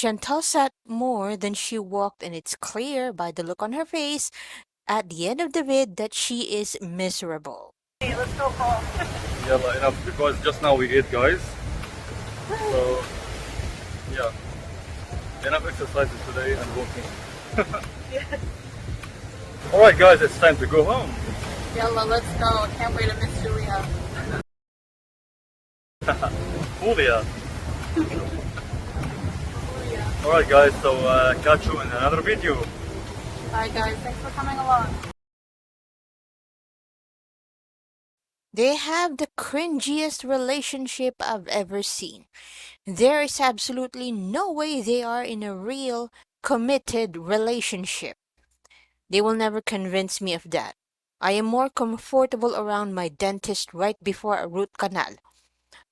Chantal sat more than she walked, and it's clear by the look on her face at the end of the vid that she is miserable. Hey, let's go home. Yeah, enough because just now we ate, guys. So, yeah, enough exercises today and walking. Yes. Alright, guys, it's time to go home. Yalla, let's go. Can't wait to miss Julia. Julia. Alright, guys, so catch you in another video. Alright guys, thanks for coming along. They have the cringiest relationship I've ever seen. There is absolutely no way they are in a real, committed relationship. They will never convince me of that. I am more comfortable around my dentist right before a root canal.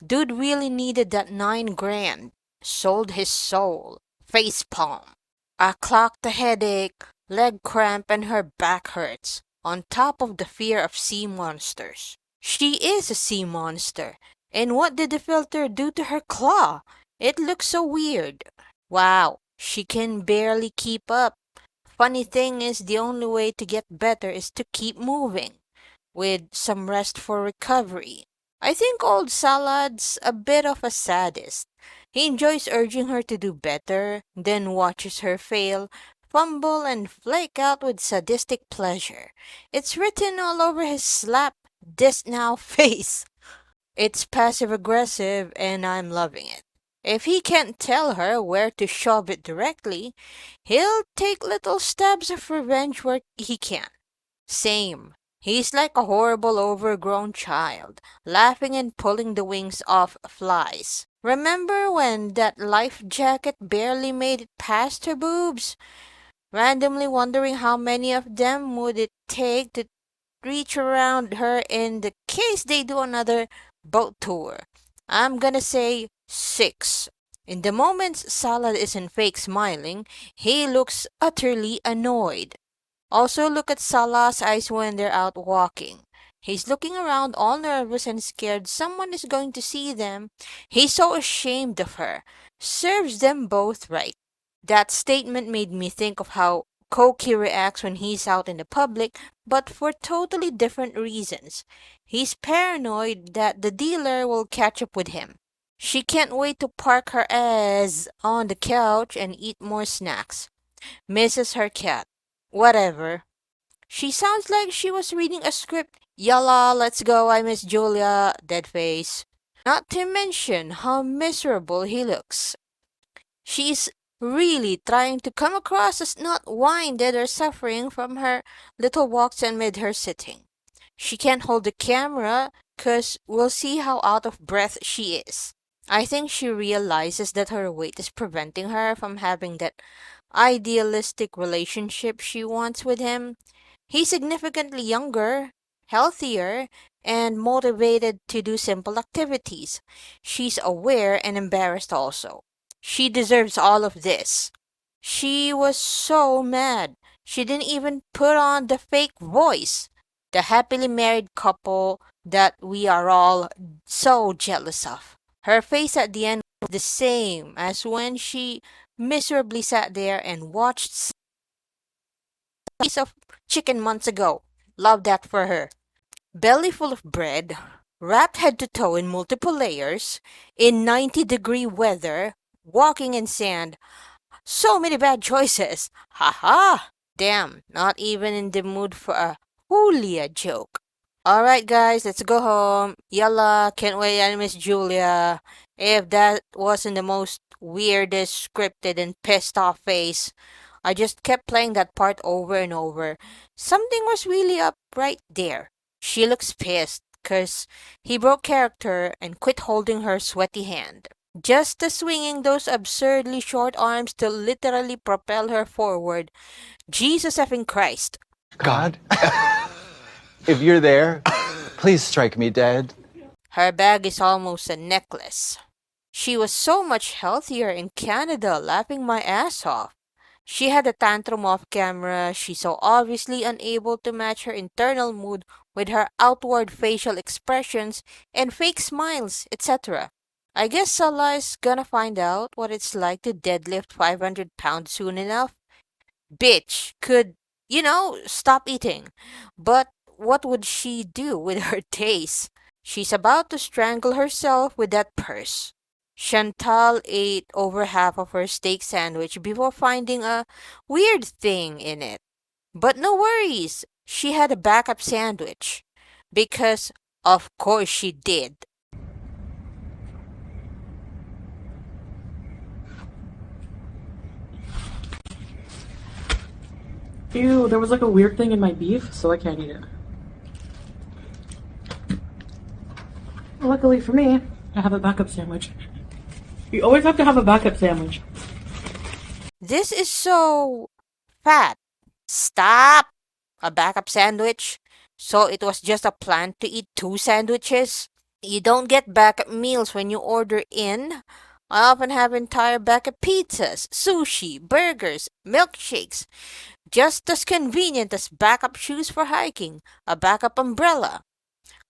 Dude really needed that 9 grand. Sold his soul. Facepalm. I clocked a headache, leg cramp, and her back hurts. On top of the fear of sea monsters. She is a sea monster. And what did the filter do to her claw? It looks so weird. Wow, she can barely keep up. Funny thing is, the only way to get better is to keep moving, with some rest for recovery. I think old Salad's a bit of a sadist. He enjoys urging her to do better, then watches her fail, fumble, and flake out with sadistic pleasure. It's written all over his slap this now face. It's passive aggressive, and I'm loving it. If he can't tell her where to shove it directly, he'll take little stabs of revenge where he can. Same. He's like a horrible overgrown child, laughing and pulling the wings off flies. Remember when that life jacket barely made it past her boobs? Randomly wondering how many of them would it take to reach around her in the case they do another boat tour. I'm gonna say 6. In the moments Salad isn't fake smiling, he looks utterly annoyed. Also, look at Salah's eyes when they're out walking. He's looking around all nervous and scared someone is going to see them. He's so ashamed of her. Serves them both right. That statement made me think of how Koki reacts when he's out in the public, but for totally different reasons. He's paranoid that the dealer will catch up with him. She can't wait to park her ass on the couch and eat more snacks. Misses her cat. Whatever. She sounds like she was reading a script. Yalla, let's go, I miss Julia. Dead face. Not to mention how miserable he looks. She's really trying to come across as not winded or suffering from her little walks amid her sitting. She can't hold the camera, 'cause we'll see how out of breath she is. I think she realizes that her weight is preventing her from having that idealistic relationship she wants with him. He's significantly younger, healthier, and motivated to do simple activities. She's aware and embarrassed also. She deserves all of this. She was so mad. She didn't even put on the fake voice. The happily married couple that we are all so jealous of. Her face at the end was the same as when she miserably sat there and watched a piece of chicken months ago. Love that for her. Belly full of bread, wrapped head to toe in multiple layers, in 90-degree weather, walking in sand. So many bad choices. Ha ha! Damn, not even in the mood for a Julia joke. Alright guys, let's go home. Yalla, can't wait, I miss Julia. If that wasn't the most weirdest scripted and pissed off face, I just kept playing that part over and over. Something was really up right there. She looks pissed, 'cause he broke character and quit holding her sweaty hand. Just as swinging those absurdly short arms to literally propel her forward. Jesus effing Christ. God, if you're there, please strike me dead. Her bag is almost a necklace. She was so much healthier in Canada, laughing my ass off. She had a tantrum off camera. She's so obviously unable to match her internal mood with her outward facial expressions and fake smiles, etc. I guess Salah is gonna find out what it's like to deadlift 500 pounds soon enough. Bitch could, stop eating. But what would she do with her days? She's about to strangle herself with that purse. Chantal ate over half of her steak sandwich before finding a weird thing in it. But no worries, she had a backup sandwich. Because, of course, she did. Ew, there was like a weird thing in my beef, so I can't eat it. Luckily for me, I have a backup sandwich. You always have to have a backup sandwich. This is so fat. Stop! A backup sandwich? So it was just a plan to eat 2 sandwiches? You don't get backup meals when you order in. I often have entire backup pizzas, sushi, burgers, milkshakes. Just as convenient as backup shoes for hiking, a backup umbrella.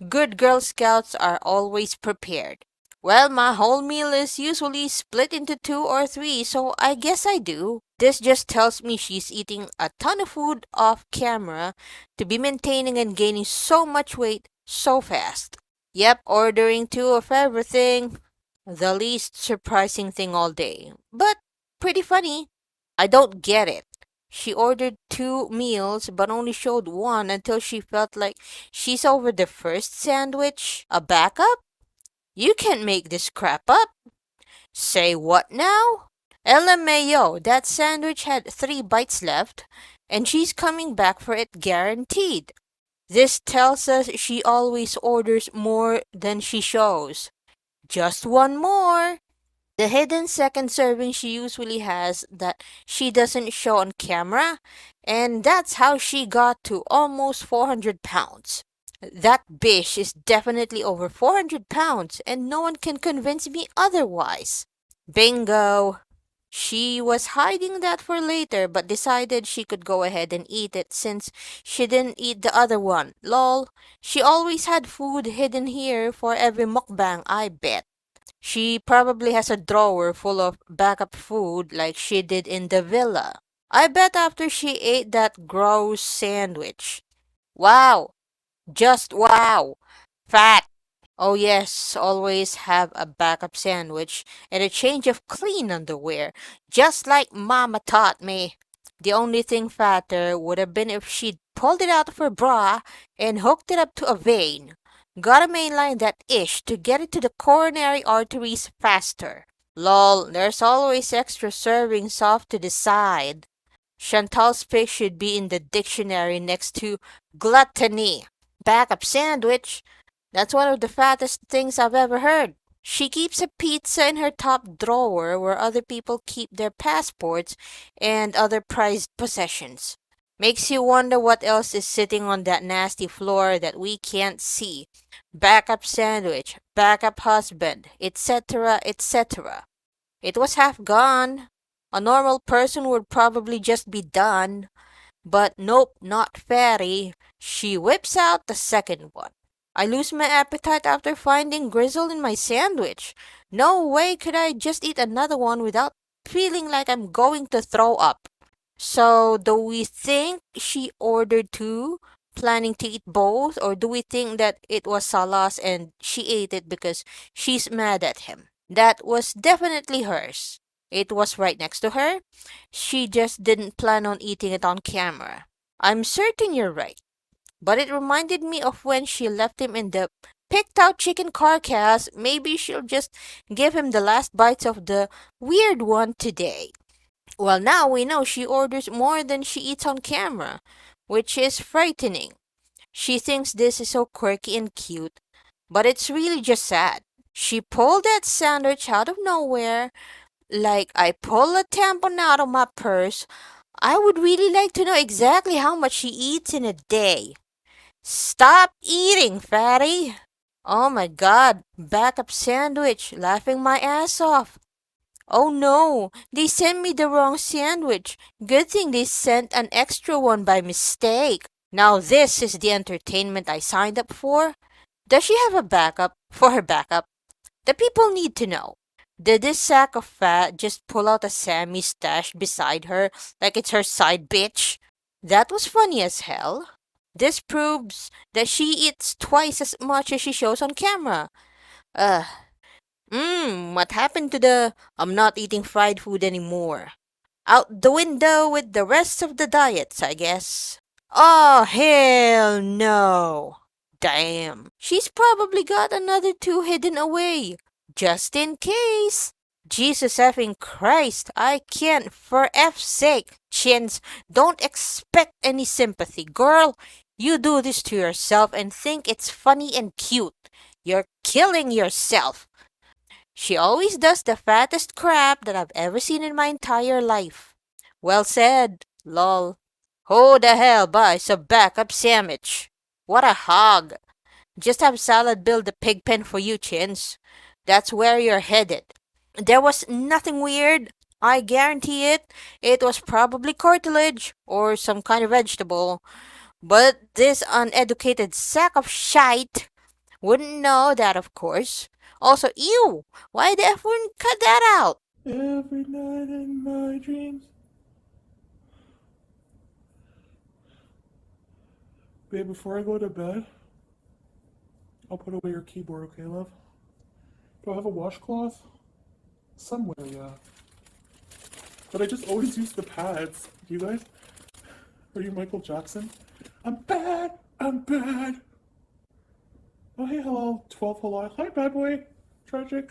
Good Girl Scouts are always prepared. Well, my whole meal is usually split into 2 or 3, so I guess I do. This just tells me she's eating a ton of food off camera to be maintaining and gaining so much weight so fast. Yep, ordering 2 of everything. The least surprising thing all day. But pretty funny. I don't get it. She ordered 2 meals but only showed one until she felt like she's over the first sandwich. A backup? You can't make this crap up. Say what now? LMAO, that sandwich had 3 bites left, and she's coming back for it guaranteed. This tells us she always orders more than she shows. Just one more. The hidden second serving she usually has that she doesn't show on camera, and that's how she got to almost 400 pounds. That bitch is definitely over 400 pounds, and no one can convince me otherwise. Bingo! She was hiding that for later, but decided she could go ahead and eat it since she didn't eat the other one. Lol, she always had food hidden here for every mukbang, I bet. She probably has a drawer full of backup food like she did in the villa. I bet after she ate that gross sandwich. Wow! Just wow! Fat! Oh yes, always have a backup sandwich and a change of clean underwear, just like Mama taught me. The only thing fatter would have been if she'd pulled it out of her bra and hooked it up to a vein. Gotta mainline that ish to get it to the coronary arteries faster. Lol, there's always extra servings off to the side. Chantal's pick should be in the dictionary next to gluttony. Backup sandwich? That's one of the fattest things I've ever heard. She keeps a pizza in her top drawer where other people keep their passports and other prized possessions. Makes you wonder what else is sitting on that nasty floor that we can't see. Backup sandwich, backup husband, etc., etc. It was half gone. A normal person would probably just be done. But nope, not Fairy. She whips out the second one. I lose my appetite after finding grizzle in my sandwich. No way could I just eat another one without feeling like I'm going to throw up. So, do we think she ordered 2, planning to eat both, or do we think that it was Salah's and she ate it because she's mad at him? That was definitely hers. It was right next to her. She just didn't plan on eating it on camera. I'm certain you're right. But it reminded me of when she left him in the picked out chicken carcass. Maybe she'll just give him the last bites of the weird one today. Well, now we know she orders more than she eats on camera, which is frightening. She thinks this is so quirky and cute, but it's really just sad. She pulled that sandwich out of nowhere, like I pull a tampon out of my purse. I would really like to know exactly how much she eats in a day. Stop eating, fatty! Oh my god, backup sandwich, laughing my ass off. Oh no, they sent me the wrong sandwich. Good thing they sent an extra one by mistake. Now this is the entertainment I signed up for. Does she have a backup for her backup? The people need to know. Did this sack of fat just pull out a Sammy stash beside her like it's her side bitch? That was funny as hell. This proves that she eats twice as much as she shows on camera. Ugh. What happened to the I'm not eating fried food anymore? Out the window with the rest of the diets, I guess. Oh, hell no. Damn. She's probably got another two hidden away. Just in case. Jesus effing Christ, I can't. For F's sake, Chins, don't expect any sympathy. Girl, you do this to yourself and think it's funny and cute. You're killing yourself. She always does the fattest crap that I've ever seen in my entire life. Well said, lol. Who the hell buys a backup sandwich? What a hog. Just have salad build the pig pen for you, Chins. That's where you're headed. There was nothing weird. I guarantee it. It was probably cartilage or some kind of vegetable. But this uneducated sack of shite wouldn't know that, of course. Also, ew! Why the F wouldn't cut that out? Every night in my dreams. Babe, before I go to bed, I'll put away your keyboard, okay, love? Do I have a washcloth? Somewhere, yeah. But I just always use the pads. You guys? Are you Michael Jackson? I'm bad! I'm bad! Oh, hey, hello. 12 hello. Hi, bad boy. Tragic.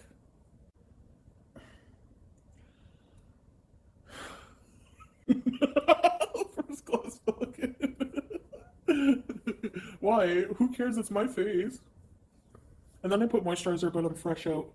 First class Pelican. Why? Who cares? It's my face. And then I put moisturizer, but I'm fresh out.